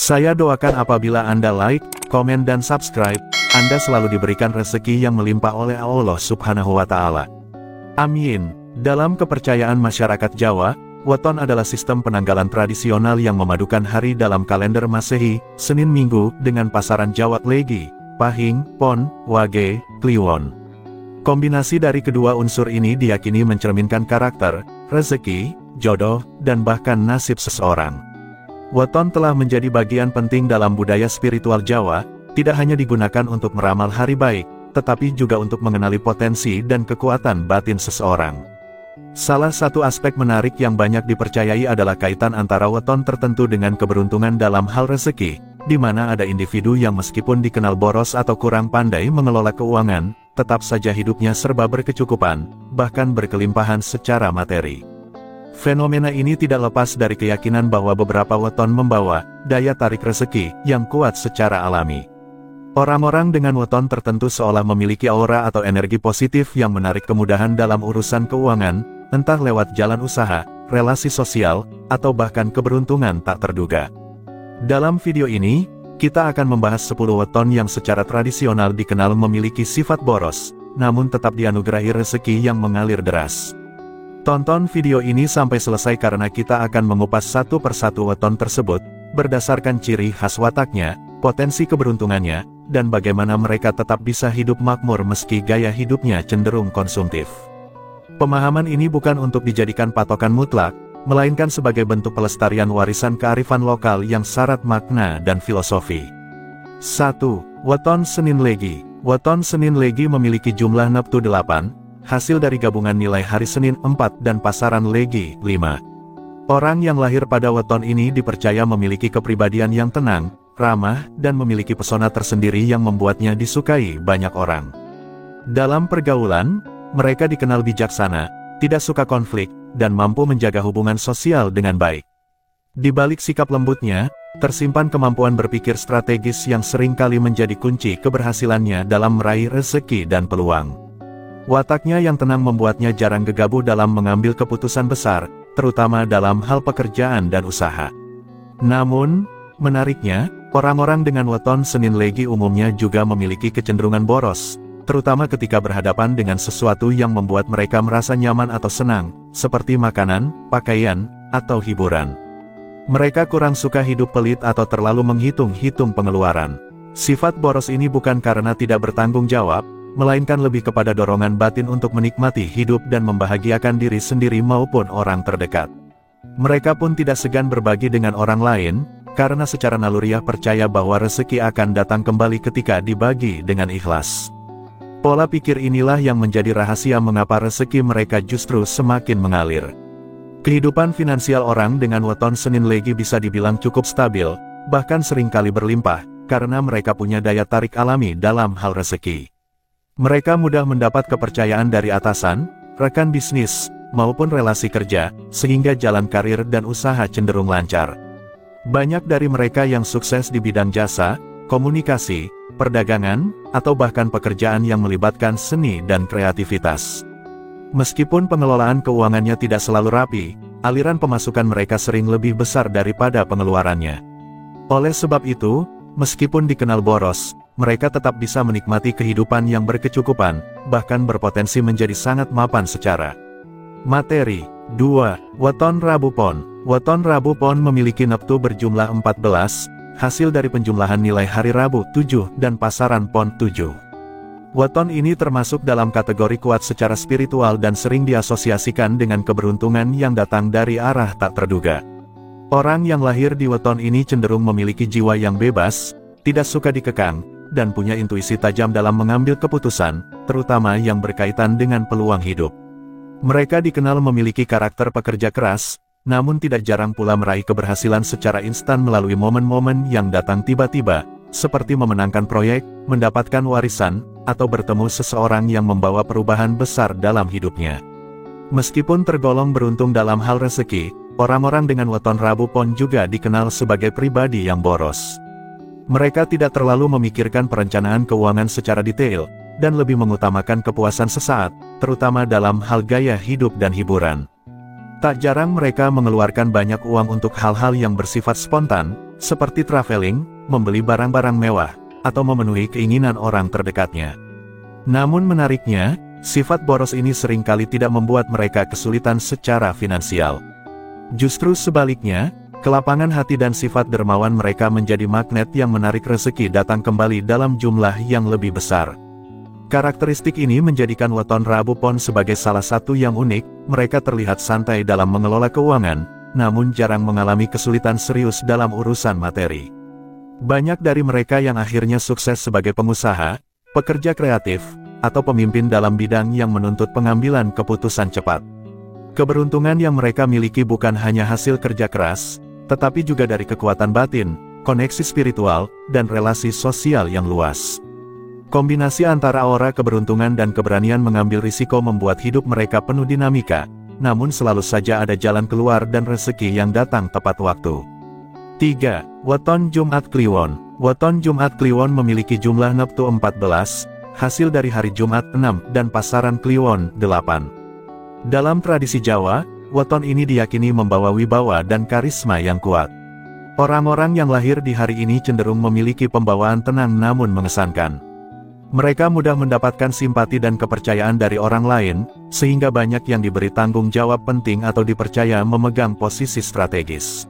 Saya doakan apabila Anda like, komen dan subscribe, Anda selalu diberikan rezeki yang melimpah oleh Allah Subhanahu wa Ta'ala. Amin. Dalam kepercayaan masyarakat Jawa, weton adalah sistem penanggalan tradisional yang memadukan hari dalam kalender Masehi, Senin Minggu, dengan pasaran Jawa Legi, Pahing, Pon, Wage, Kliwon. Kombinasi dari kedua unsur ini diyakini mencerminkan karakter, rezeki, jodoh, dan bahkan nasib seseorang. Weton telah menjadi bagian penting dalam budaya spiritual Jawa, tidak hanya digunakan untuk meramal hari baik, tetapi juga untuk mengenali potensi dan kekuatan batin seseorang. Salah satu aspek menarik yang banyak dipercayai adalah kaitan antara weton tertentu dengan keberuntungan dalam hal rezeki, di mana ada individu yang meskipun dikenal boros atau kurang pandai mengelola keuangan, tetap saja hidupnya serba berkecukupan, bahkan berkelimpahan secara materi. Fenomena ini tidak lepas dari keyakinan bahwa beberapa weton membawa daya tarik rezeki yang kuat secara alami. Orang-orang dengan weton tertentu seolah memiliki aura atau energi positif yang menarik kemudahan dalam urusan keuangan, entah lewat jalan usaha, relasi sosial, atau bahkan keberuntungan tak terduga. Dalam video ini, kita akan membahas 10 weton yang secara tradisional dikenal memiliki sifat boros, namun tetap dianugerahi rezeki yang mengalir deras. Tonton video ini sampai selesai karena kita akan mengupas satu persatu weton tersebut, berdasarkan ciri khas wataknya, potensi keberuntungannya, dan bagaimana mereka tetap bisa hidup makmur meski gaya hidupnya cenderung konsumtif. Pemahaman ini bukan untuk dijadikan patokan mutlak, melainkan sebagai bentuk pelestarian warisan kearifan lokal yang syarat makna dan filosofi. 1. Weton Senin Legi. Weton Senin Legi memiliki jumlah neptu 8, hasil dari gabungan nilai hari Senin 4 dan pasaran Legi 5. Orang yang lahir pada weton ini dipercaya memiliki kepribadian yang tenang, ramah, dan memiliki pesona tersendiri yang membuatnya disukai banyak orang. Dalam pergaulan, mereka dikenal bijaksana, tidak suka konflik, dan mampu menjaga hubungan sosial dengan baik. Di balik sikap lembutnya, tersimpan kemampuan berpikir strategis yang seringkali menjadi kunci keberhasilannya dalam meraih rezeki dan peluang. Wataknya yang tenang membuatnya jarang gegabah dalam mengambil keputusan besar, terutama dalam hal pekerjaan dan usaha. Namun, menariknya, orang-orang dengan weton Senin Legi umumnya juga memiliki kecenderungan boros, terutama ketika berhadapan dengan sesuatu yang membuat mereka merasa nyaman atau senang, seperti makanan, pakaian, atau hiburan. Mereka kurang suka hidup pelit atau terlalu menghitung-hitung pengeluaran. Sifat boros ini bukan karena tidak bertanggung jawab, melainkan lebih kepada dorongan batin untuk menikmati hidup dan membahagiakan diri sendiri maupun orang terdekat. Mereka pun tidak segan berbagi dengan orang lain, karena secara naluriah percaya bahwa rezeki akan datang kembali ketika dibagi dengan ikhlas. Pola pikir inilah yang menjadi rahasia mengapa rezeki mereka justru semakin mengalir. Kehidupan finansial orang dengan weton Senin Legi bisa dibilang cukup stabil, bahkan seringkali berlimpah, karena mereka punya daya tarik alami dalam hal rezeki. Mereka mudah mendapat kepercayaan dari atasan, rekan bisnis, maupun relasi kerja, sehingga jalan karir dan usaha cenderung lancar. Banyak dari mereka yang sukses di bidang jasa, komunikasi, perdagangan, atau bahkan pekerjaan yang melibatkan seni dan kreativitas. Meskipun pengelolaan keuangannya tidak selalu rapi, aliran pemasukan mereka sering lebih besar daripada pengeluarannya. Oleh sebab itu, meskipun dikenal boros, mereka tetap bisa menikmati kehidupan yang berkecukupan, bahkan berpotensi menjadi sangat mapan secara materi. 2. Weton Rabu Pon. Weton Rabu Pon memiliki neptu berjumlah 14, hasil dari penjumlahan nilai hari Rabu 7 dan pasaran Pon 7. Weton ini termasuk dalam kategori kuat secara spiritual dan sering diasosiasikan dengan keberuntungan yang datang dari arah tak terduga. Orang yang lahir di weton ini cenderung memiliki jiwa yang bebas, tidak suka dikekang, dan punya intuisi tajam dalam mengambil keputusan, terutama yang berkaitan dengan peluang hidup. Mereka dikenal memiliki karakter pekerja keras, namun tidak jarang pula meraih keberhasilan secara instan melalui momen-momen yang datang tiba-tiba, seperti memenangkan proyek, mendapatkan warisan, atau bertemu seseorang yang membawa perubahan besar dalam hidupnya. Meskipun tergolong beruntung dalam hal rezeki, orang-orang dengan weton Rabu Pon juga dikenal sebagai pribadi yang boros. Mereka tidak terlalu memikirkan perencanaan keuangan secara detail, dan lebih mengutamakan kepuasan sesaat, terutama dalam hal gaya hidup dan hiburan. Tak jarang mereka mengeluarkan banyak uang untuk hal-hal yang bersifat spontan, seperti traveling, membeli barang-barang mewah, atau memenuhi keinginan orang terdekatnya. Namun menariknya, sifat boros ini seringkali tidak membuat mereka kesulitan secara finansial. Justru sebaliknya, kelapangan hati dan sifat dermawan mereka menjadi magnet yang menarik rezeki datang kembali dalam jumlah yang lebih besar. Karakteristik ini menjadikan weton Rabu Pon sebagai salah satu yang unik. Mereka terlihat santai dalam mengelola keuangan, namun jarang mengalami kesulitan serius dalam urusan materi. Banyak dari mereka yang akhirnya sukses sebagai pengusaha, pekerja kreatif, atau pemimpin dalam bidang yang menuntut pengambilan keputusan cepat. Keberuntungan yang mereka miliki bukan hanya hasil kerja keras, tetapi juga dari kekuatan batin, koneksi spiritual, dan relasi sosial yang luas. Kombinasi antara aura keberuntungan dan keberanian mengambil risiko membuat hidup mereka penuh dinamika, namun selalu saja ada jalan keluar dan rezeki yang datang tepat waktu. 3. Weton Jumat Kliwon. Weton Jumat Kliwon memiliki jumlah neptu 14, hasil dari hari Jumat 6 dan pasaran Kliwon 8. Dalam tradisi Jawa, weton ini diyakini membawa wibawa dan karisma yang kuat. Orang-orang yang lahir di hari ini cenderung memiliki pembawaan tenang namun mengesankan. Mereka mudah mendapatkan simpati dan kepercayaan dari orang lain, sehingga banyak yang diberi tanggung jawab penting atau dipercaya memegang posisi strategis.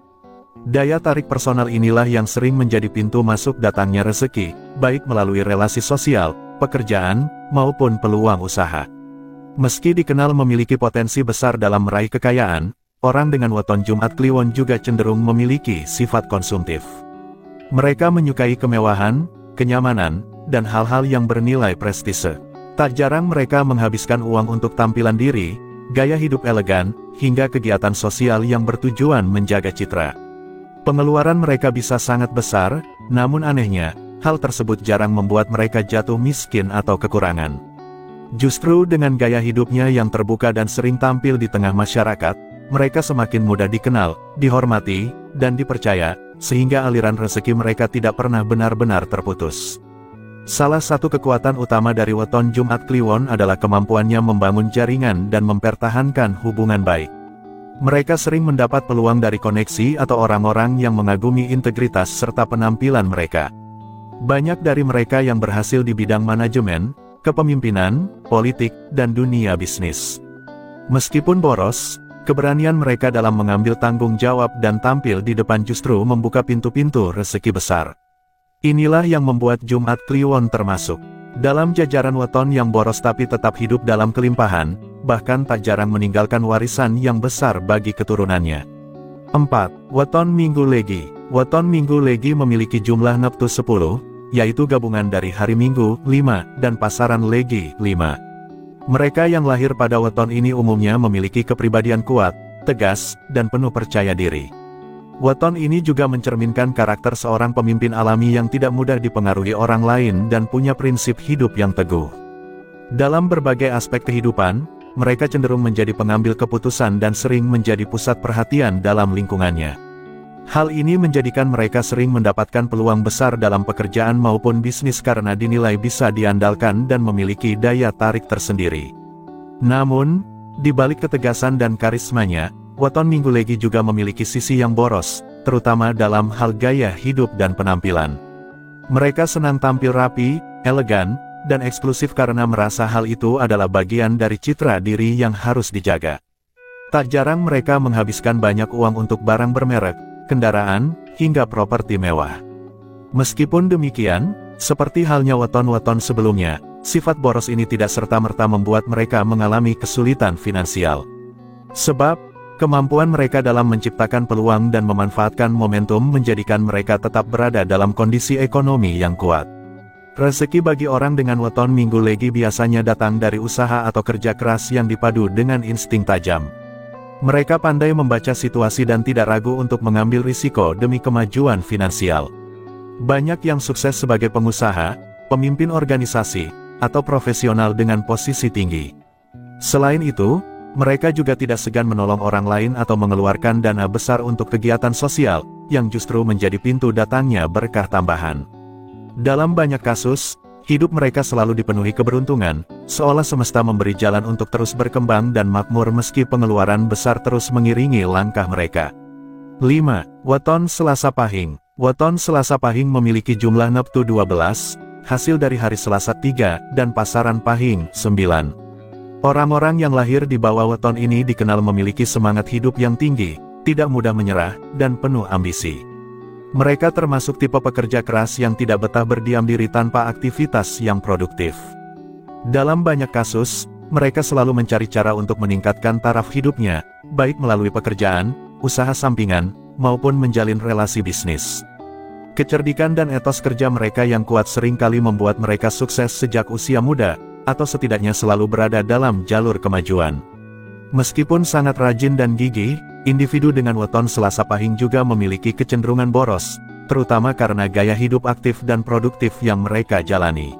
Daya tarik personal inilah yang sering menjadi pintu masuk datangnya rezeki, baik melalui relasi sosial, pekerjaan, maupun peluang usaha. Meski dikenal memiliki potensi besar dalam meraih kekayaan, orang dengan weton Jumat Kliwon juga cenderung memiliki sifat konsumtif. Mereka menyukai kemewahan, kenyamanan, dan hal-hal yang bernilai prestise. Tak jarang mereka menghabiskan uang untuk tampilan diri, gaya hidup elegan, hingga kegiatan sosial yang bertujuan menjaga citra. Pengeluaran mereka bisa sangat besar, namun anehnya, hal tersebut jarang membuat mereka jatuh miskin atau kekurangan. Justru dengan gaya hidupnya yang terbuka dan sering tampil di tengah masyarakat, mereka semakin mudah dikenal, dihormati, dan dipercaya, sehingga aliran rezeki mereka tidak pernah benar-benar terputus. Salah satu kekuatan utama dari weton Jumat Kliwon adalah kemampuannya membangun jaringan dan mempertahankan hubungan baik. Mereka sering mendapat peluang dari koneksi atau orang-orang yang mengagumi integritas serta penampilan mereka. Banyak dari mereka yang berhasil di bidang manajemen, kepemimpinan, politik, dan dunia bisnis. Meskipun boros, keberanian mereka dalam mengambil tanggung jawab dan tampil di depan justru membuka pintu-pintu rezeki besar. Inilah yang membuat Jumat Kliwon termasuk dalam jajaran weton yang boros tapi tetap hidup dalam kelimpahan, bahkan tak jarang meninggalkan warisan yang besar bagi keturunannya. 4. Weton Minggu Legi. Weton Minggu Legi memiliki jumlah neptu 10, yaitu gabungan dari hari Minggu 5 dan pasaran Legi 5. Mereka yang lahir pada weton ini umumnya memiliki kepribadian kuat, tegas, dan penuh percaya diri. Weton ini juga mencerminkan karakter seorang pemimpin alami yang tidak mudah dipengaruhi orang lain dan punya prinsip hidup yang teguh. Dalam berbagai aspek kehidupan, mereka cenderung menjadi pengambil keputusan dan sering menjadi pusat perhatian dalam lingkungannya. Hal ini menjadikan mereka sering mendapatkan peluang besar dalam pekerjaan maupun bisnis karena dinilai bisa diandalkan dan memiliki daya tarik tersendiri. Namun, di balik ketegasan dan karismanya, weton Minggu Legi juga memiliki sisi yang boros, terutama dalam hal gaya hidup dan penampilan. Mereka senang tampil rapi, elegan, dan eksklusif karena merasa hal itu adalah bagian dari citra diri yang harus dijaga. Tak jarang mereka menghabiskan banyak uang untuk barang bermerek, kendaraan, hingga properti mewah. Meskipun demikian, seperti halnya weton-weton sebelumnya, sifat boros ini tidak serta-merta membuat mereka mengalami kesulitan finansial. Sebab, kemampuan mereka dalam menciptakan peluang dan memanfaatkan momentum menjadikan mereka tetap berada dalam kondisi ekonomi yang kuat. Rezeki bagi orang dengan weton Minggu Legi biasanya datang dari usaha atau kerja keras yang dipadu dengan insting tajam. Mereka pandai membaca situasi dan tidak ragu untuk mengambil risiko demi kemajuan finansial. Banyak yang sukses sebagai pengusaha, pemimpin organisasi, atau profesional dengan posisi tinggi. Selain itu, mereka juga tidak segan menolong orang lain atau mengeluarkan dana besar untuk kegiatan sosial, yang justru menjadi pintu datangnya berkah tambahan. Dalam banyak kasus, hidup mereka selalu dipenuhi keberuntungan, seolah semesta memberi jalan untuk terus berkembang dan makmur meski pengeluaran besar terus mengiringi langkah mereka. 5. Weton Selasa Pahing. Weton Selasa Pahing memiliki jumlah neptu 12, hasil dari hari Selasa 3, dan pasaran Pahing 9. Orang-orang yang lahir di bawah weton ini dikenal memiliki semangat hidup yang tinggi, tidak mudah menyerah, dan penuh ambisi. Mereka termasuk tipe pekerja keras yang tidak betah berdiam diri tanpa aktivitas yang produktif. Dalam banyak kasus, mereka selalu mencari cara untuk meningkatkan taraf hidupnya, baik melalui pekerjaan, usaha sampingan, maupun menjalin relasi bisnis. Kecerdikan dan etos kerja mereka yang kuat seringkali membuat mereka sukses sejak usia muda, atau setidaknya selalu berada dalam jalur kemajuan. Meskipun sangat rajin dan gigih, individu dengan weton Selasa Pahing juga memiliki kecenderungan boros, terutama karena gaya hidup aktif dan produktif yang mereka jalani.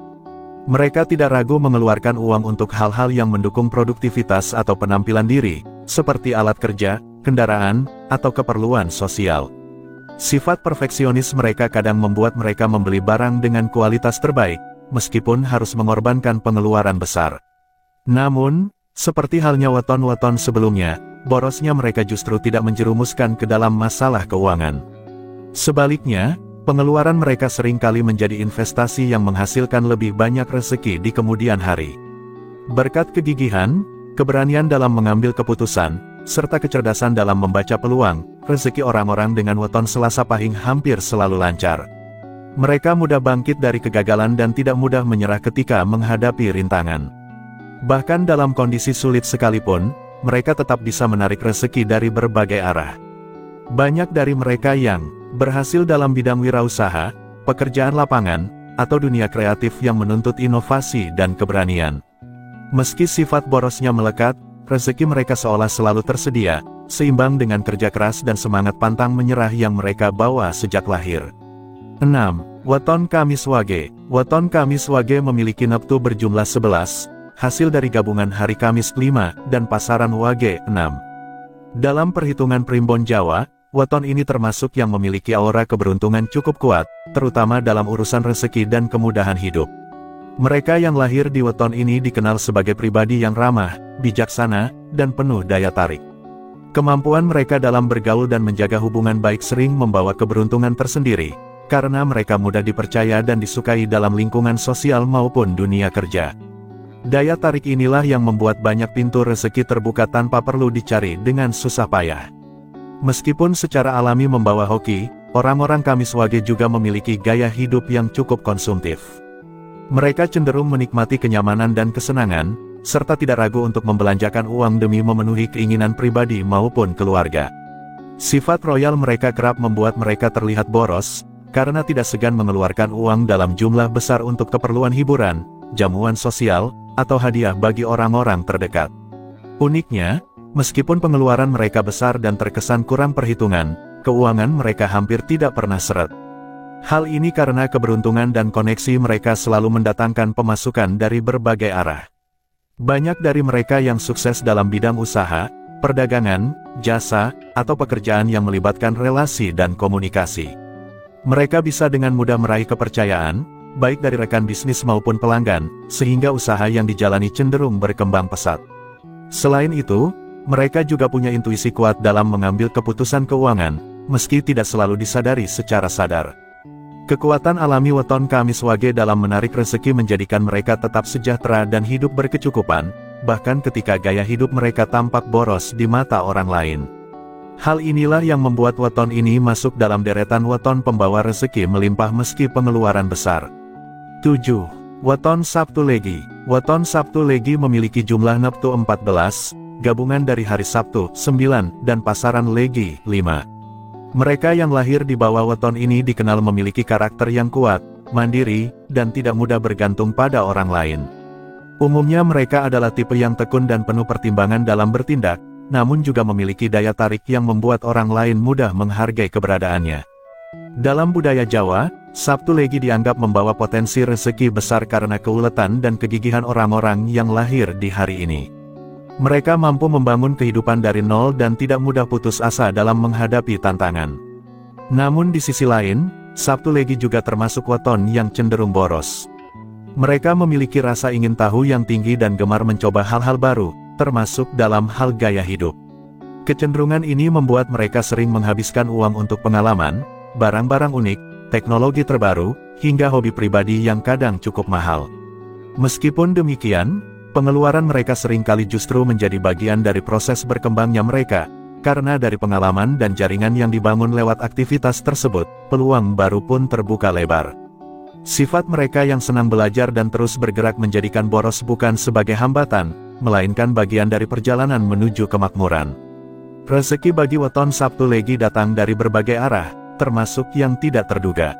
Mereka tidak ragu mengeluarkan uang untuk hal-hal yang mendukung produktivitas atau penampilan diri, seperti alat kerja, kendaraan, atau keperluan sosial. Sifat perfeksionis mereka kadang membuat mereka membeli barang dengan kualitas terbaik, meskipun harus mengorbankan pengeluaran besar. Namun, seperti halnya weton-weton sebelumnya, borosnya mereka justru tidak menjerumuskan ke dalam masalah keuangan. Sebaliknya, pengeluaran mereka seringkali menjadi investasi yang menghasilkan lebih banyak rezeki di kemudian hari. Berkat kegigihan, keberanian dalam mengambil keputusan, serta kecerdasan dalam membaca peluang, rezeki orang-orang dengan weton Selasa Pahing hampir selalu lancar. Mereka mudah bangkit dari kegagalan dan tidak mudah menyerah ketika menghadapi rintangan. Bahkan dalam kondisi sulit sekalipun, mereka tetap bisa menarik rezeki dari berbagai arah. Banyak dari mereka yang berhasil dalam bidang wirausaha, pekerjaan lapangan, atau dunia kreatif yang menuntut inovasi dan keberanian. Meski sifat borosnya melekat, rezeki mereka seolah selalu tersedia, seimbang dengan kerja keras dan semangat pantang menyerah yang mereka bawa sejak lahir. 6. Weton Kamis Wage. Weton Kamis Wage memiliki neptu berjumlah 11, hasil dari gabungan hari Kamis 5, dan pasaran Wage 6. Dalam perhitungan primbon Jawa, weton ini termasuk yang memiliki aura keberuntungan cukup kuat, terutama dalam urusan rezeki dan kemudahan hidup. Mereka yang lahir di weton ini dikenal sebagai pribadi yang ramah, bijaksana, dan penuh daya tarik. Kemampuan mereka dalam bergaul dan menjaga hubungan baik sering membawa keberuntungan tersendiri, karena mereka mudah dipercaya dan disukai dalam lingkungan sosial maupun dunia kerja. Daya tarik inilah yang membuat banyak pintu rezeki terbuka tanpa perlu dicari dengan susah payah. Meskipun secara alami membawa hoki, orang-orang Kamis Wage juga memiliki gaya hidup yang cukup konsumtif. Mereka cenderung menikmati kenyamanan dan kesenangan, serta tidak ragu untuk membelanjakan uang demi memenuhi keinginan pribadi maupun keluarga. Sifat royal mereka kerap membuat mereka terlihat boros, karena tidak segan mengeluarkan uang dalam jumlah besar untuk keperluan hiburan, jamuan sosial, atau hadiah bagi orang-orang terdekat. Uniknya, meskipun pengeluaran mereka besar dan terkesan kurang perhitungan, keuangan mereka hampir tidak pernah seret. Hal ini karena keberuntungan dan koneksi mereka selalu mendatangkan pemasukan dari berbagai arah. Banyak dari mereka yang sukses dalam bidang usaha, perdagangan, jasa, atau pekerjaan yang melibatkan relasi dan komunikasi. Mereka bisa dengan mudah meraih kepercayaan, baik dari rekan bisnis maupun pelanggan, sehingga usaha yang dijalani cenderung berkembang pesat. Selain itu, mereka juga punya intuisi kuat dalam mengambil keputusan keuangan, meski tidak selalu disadari secara sadar. Kekuatan alami weton Kamis Wage dalam menarik rezeki menjadikan mereka tetap sejahtera dan hidup berkecukupan, bahkan ketika gaya hidup mereka tampak boros di mata orang lain. Hal inilah yang membuat weton ini masuk dalam deretan weton pembawa rezeki melimpah meski pengeluaran besar. 7. Weton Sabtu Legi. Weton Sabtu Legi memiliki jumlah neptu 14, gabungan dari hari Sabtu 9, dan pasaran Legi 5. Mereka yang lahir di bawah weton ini dikenal memiliki karakter yang kuat, mandiri, dan tidak mudah bergantung pada orang lain. Umumnya mereka adalah tipe yang tekun dan penuh pertimbangan dalam bertindak, namun juga memiliki daya tarik yang membuat orang lain mudah menghargai keberadaannya. Dalam budaya Jawa, Sabtu Legi dianggap membawa potensi rezeki besar karena keuletan dan kegigihan orang-orang yang lahir di hari ini. Mereka mampu membangun kehidupan dari nol dan tidak mudah putus asa dalam menghadapi tantangan. Namun di sisi lain, Sabtu Legi juga termasuk weton yang cenderung boros. Mereka memiliki rasa ingin tahu yang tinggi dan gemar mencoba hal-hal baru, termasuk dalam hal gaya hidup. Kecenderungan ini membuat mereka sering menghabiskan uang untuk pengalaman, barang-barang unik, teknologi terbaru, hingga hobi pribadi yang kadang cukup mahal. Meskipun demikian, pengeluaran mereka seringkali justru menjadi bagian dari proses berkembangnya mereka, karena dari pengalaman dan jaringan yang dibangun lewat aktivitas tersebut, peluang baru pun terbuka lebar. Sifat mereka yang senang belajar dan terus bergerak menjadikan boros bukan sebagai hambatan, melainkan bagian dari perjalanan menuju kemakmuran. Rezeki bagi weton Sabtu Legi datang dari berbagai arah, termasuk yang tidak terduga.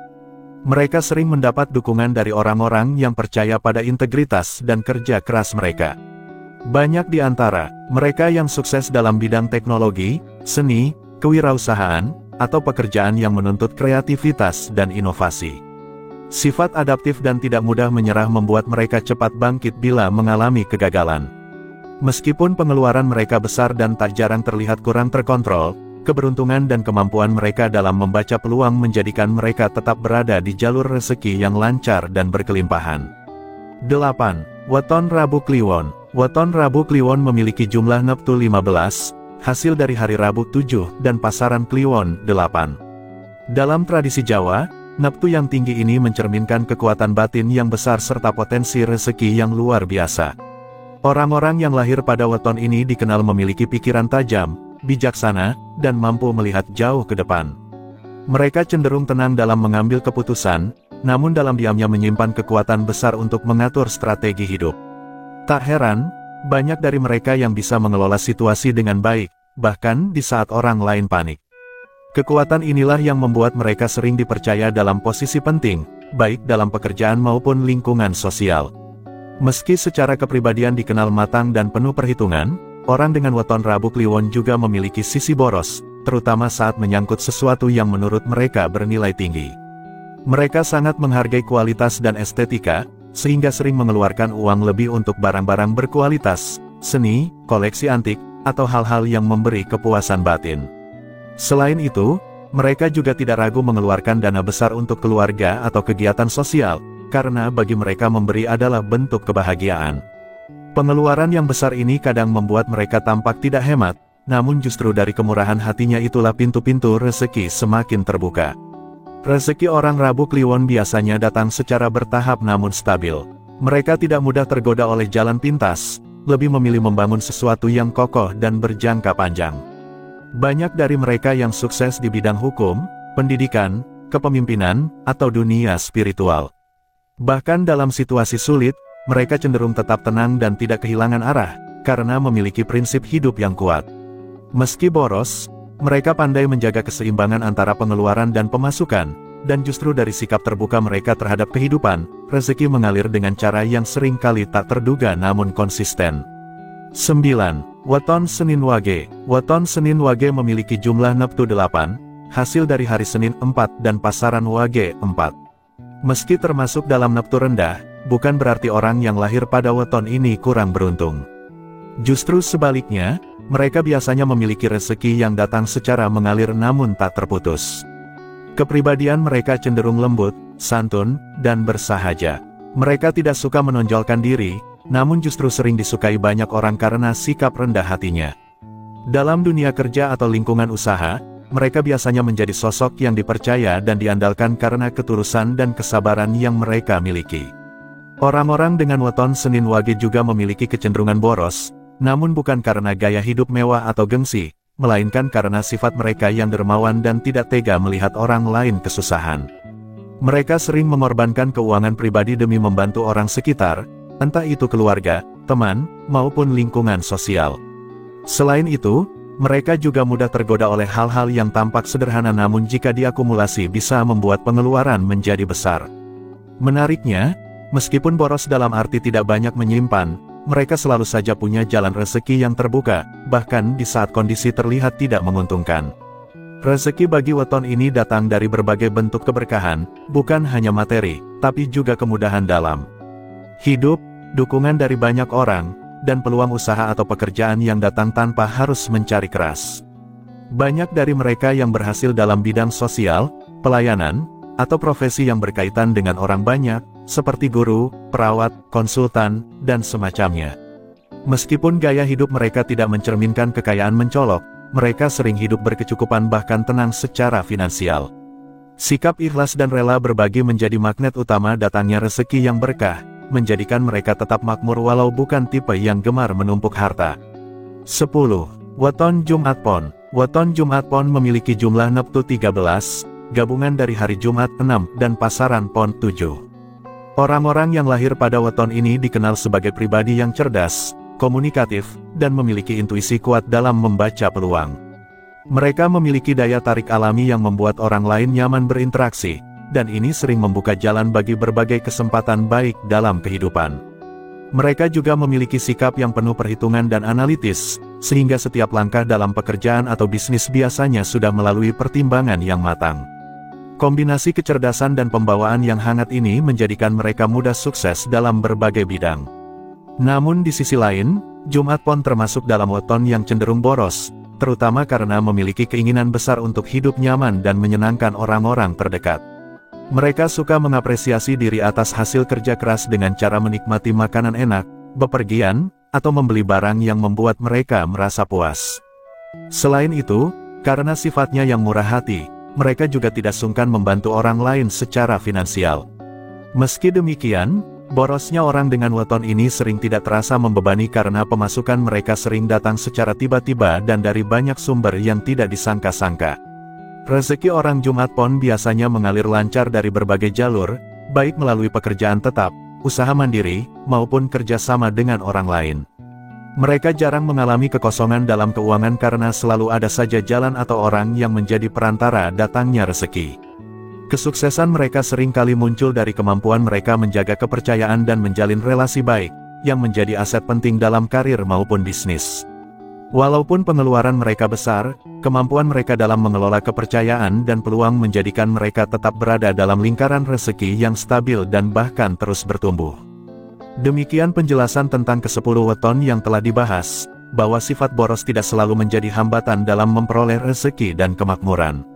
Mereka sering mendapat dukungan dari orang-orang yang percaya pada integritas dan kerja keras mereka. Banyak di antara mereka yang sukses dalam bidang teknologi, seni, kewirausahaan, atau pekerjaan yang menuntut kreativitas dan inovasi. Sifat adaptif dan tidak mudah menyerah membuat mereka cepat bangkit bila mengalami kegagalan. Meskipun pengeluaran mereka besar dan tak jarang terlihat kurang terkontrol, keberuntungan dan kemampuan mereka dalam membaca peluang menjadikan mereka tetap berada di jalur rezeki yang lancar dan berkelimpahan. 8. Weton Rabu Kliwon. Weton Rabu Kliwon memiliki jumlah neptu 15, hasil dari hari Rabu 7 dan pasaran Kliwon 8. Dalam tradisi Jawa, neptu yang tinggi ini mencerminkan kekuatan batin yang besar serta potensi rezeki yang luar biasa. Orang-orang yang lahir pada weton ini dikenal memiliki pikiran tajam, bijaksana, dan mampu melihat jauh ke depan. Mereka cenderung tenang dalam mengambil keputusan, namun dalam diamnya menyimpan kekuatan besar untuk mengatur strategi hidup. Tak heran, banyak dari mereka yang bisa mengelola situasi dengan baik, bahkan di saat orang lain panik. Kekuatan inilah yang membuat mereka sering dipercaya dalam posisi penting, baik dalam pekerjaan maupun lingkungan sosial. Meski secara kepribadian dikenal matang dan penuh perhitungan, orang dengan weton Rabu Kliwon juga memiliki sisi boros, terutama saat menyangkut sesuatu yang menurut mereka bernilai tinggi. Mereka sangat menghargai kualitas dan estetika, sehingga sering mengeluarkan uang lebih untuk barang-barang berkualitas, seni, koleksi antik, atau hal-hal yang memberi kepuasan batin. Selain itu, mereka juga tidak ragu mengeluarkan dana besar untuk keluarga atau kegiatan sosial, karena bagi mereka memberi adalah bentuk kebahagiaan. Pengeluaran yang besar ini kadang membuat mereka tampak tidak hemat, namun justru dari kemurahan hatinya itulah pintu-pintu rezeki semakin terbuka. Rezeki orang Rabu Kliwon biasanya datang secara bertahap namun stabil. Mereka tidak mudah tergoda oleh jalan pintas, lebih memilih membangun sesuatu yang kokoh dan berjangka panjang. Banyak dari mereka yang sukses di bidang hukum, pendidikan, kepemimpinan, atau dunia spiritual. Bahkan dalam situasi sulit, mereka cenderung tetap tenang dan tidak kehilangan arah, karena memiliki prinsip hidup yang kuat. Meski boros, mereka pandai menjaga keseimbangan antara pengeluaran dan pemasukan, dan justru dari sikap terbuka mereka terhadap kehidupan, rezeki mengalir dengan cara yang sering kali tak terduga namun konsisten. 9. Weton Senin Wage. Weton Senin Wage memiliki jumlah neptu 8, hasil dari hari Senin 4 dan pasaran Wage 4. Meski termasuk dalam neptu rendah, bukan berarti orang yang lahir pada weton ini kurang beruntung. Justru sebaliknya, mereka biasanya memiliki rezeki yang datang secara mengalir namun tak terputus. Kepribadian mereka cenderung lembut, santun, dan bersahaja. Mereka tidak suka menonjolkan diri, namun justru sering disukai banyak orang karena sikap rendah hatinya. Dalam dunia kerja atau lingkungan usaha, mereka biasanya menjadi sosok yang dipercaya dan diandalkan karena ketulusan dan kesabaran yang mereka miliki. Orang-orang dengan weton Senin Wage juga memiliki kecenderungan boros, namun bukan karena gaya hidup mewah atau gengsi, melainkan karena sifat mereka yang dermawan dan tidak tega melihat orang lain kesusahan. Mereka sering mengorbankan keuangan pribadi demi membantu orang sekitar, entah itu keluarga, teman, maupun lingkungan sosial. Selain itu, mereka juga mudah tergoda oleh hal-hal yang tampak sederhana namun jika diakumulasi bisa membuat pengeluaran menjadi besar. Menariknya, meskipun boros dalam arti tidak banyak menyimpan, mereka selalu saja punya jalan rezeki yang terbuka, bahkan di saat kondisi terlihat tidak menguntungkan. Rezeki bagi weton ini datang dari berbagai bentuk keberkahan, bukan hanya materi, tapi juga kemudahan dalam hidup, dukungan dari banyak orang, dan peluang usaha atau pekerjaan yang datang tanpa harus mencari keras. Banyak dari mereka yang berhasil dalam bidang sosial, pelayanan, atau profesi yang berkaitan dengan orang banyak, seperti guru, perawat, konsultan, dan semacamnya. Meskipun gaya hidup mereka tidak mencerminkan kekayaan mencolok, mereka sering hidup berkecukupan bahkan tenang secara finansial. Sikap ikhlas dan rela berbagi menjadi magnet utama datangnya rezeki yang berkah, menjadikan mereka tetap makmur walau bukan tipe yang gemar menumpuk harta. 10. Weton Jumat Pon. Weton Jumat Pon memiliki jumlah neptu 13, gabungan dari hari Jumat 6 dan pasaran Pon 7. Orang-orang yang lahir pada weton ini dikenal sebagai pribadi yang cerdas, komunikatif, dan memiliki intuisi kuat dalam membaca peluang. Mereka memiliki daya tarik alami yang membuat orang lain nyaman berinteraksi, dan ini sering membuka jalan bagi berbagai kesempatan baik dalam kehidupan. Mereka juga memiliki sikap yang penuh perhitungan dan analitis, sehingga setiap langkah dalam pekerjaan atau bisnis biasanya sudah melalui pertimbangan yang matang. Kombinasi kecerdasan dan pembawaan yang hangat ini menjadikan mereka mudah sukses dalam berbagai bidang. Namun di sisi lain, Jumat Pon termasuk dalam weton yang cenderung boros, terutama karena memiliki keinginan besar untuk hidup nyaman dan menyenangkan orang-orang terdekat. Mereka suka mengapresiasi diri atas hasil kerja keras dengan cara menikmati makanan enak, bepergian, atau membeli barang yang membuat mereka merasa puas. Selain itu, karena sifatnya yang murah hati, mereka juga tidak sungkan membantu orang lain secara finansial. Meski demikian, borosnya orang dengan weton ini sering tidak terasa membebani karena pemasukan mereka sering datang secara tiba-tiba dan dari banyak sumber yang tidak disangka-sangka. Rezeki orang Jumat Pon biasanya mengalir lancar dari berbagai jalur, baik melalui pekerjaan tetap, usaha mandiri, maupun kerjasama dengan orang lain. Mereka jarang mengalami kekosongan dalam keuangan karena selalu ada saja jalan atau orang yang menjadi perantara datangnya rezeki. Kesuksesan mereka sering kali muncul dari kemampuan mereka menjaga kepercayaan dan menjalin relasi baik, yang menjadi aset penting dalam karir maupun bisnis. Walaupun pengeluaran mereka besar, kemampuan mereka dalam mengelola kepercayaan dan peluang menjadikan mereka tetap berada dalam lingkaran rezeki yang stabil dan bahkan terus bertumbuh. Demikian penjelasan tentang ke-10 weton yang telah dibahas, bahwa sifat boros tidak selalu menjadi hambatan dalam memperoleh rezeki dan kemakmuran.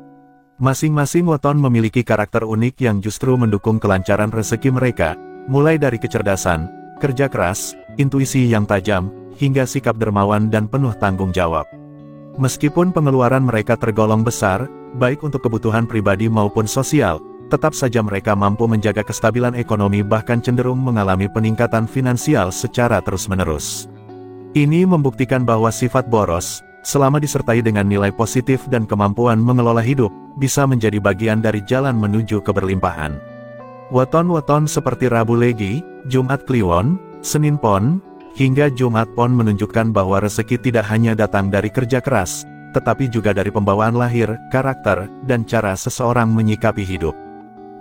Masing-masing weton memiliki karakter unik yang justru mendukung kelancaran rezeki mereka, mulai dari kecerdasan, kerja keras, intuisi yang tajam, hingga sikap dermawan dan penuh tanggung jawab. Meskipun pengeluaran mereka tergolong besar, baik untuk kebutuhan pribadi maupun sosial, tetap saja mereka mampu menjaga kestabilan ekonomi bahkan cenderung mengalami peningkatan finansial secara terus-menerus. Ini membuktikan bahwa sifat boros, selama disertai dengan nilai positif dan kemampuan mengelola hidup, bisa menjadi bagian dari jalan menuju keberlimpahan. Weton-weton seperti Rabu Legi, Jumat Kliwon, Senin Pon, hingga Jumat Pon menunjukkan bahwa rezeki tidak hanya datang dari kerja keras, tetapi juga dari pembawaan lahir, karakter, dan cara seseorang menyikapi hidup.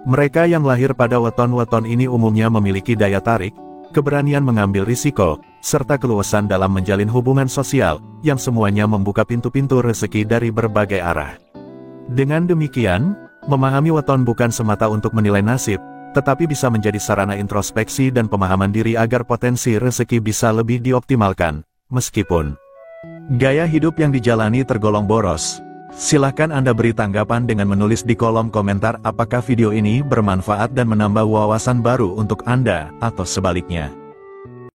Mereka yang lahir pada weton-weton ini umumnya memiliki daya tarik, keberanian mengambil risiko, serta keluasan dalam menjalin hubungan sosial, yang semuanya membuka pintu-pintu rezeki dari berbagai arah. Dengan demikian, memahami weton bukan semata untuk menilai nasib, tetapi bisa menjadi sarana introspeksi dan pemahaman diri agar potensi rezeki bisa lebih dioptimalkan, meskipun gaya hidup yang dijalani tergolong boros. Silahkan Anda beri tanggapan dengan menulis di kolom komentar apakah video ini bermanfaat dan menambah wawasan baru untuk Anda, atau sebaliknya.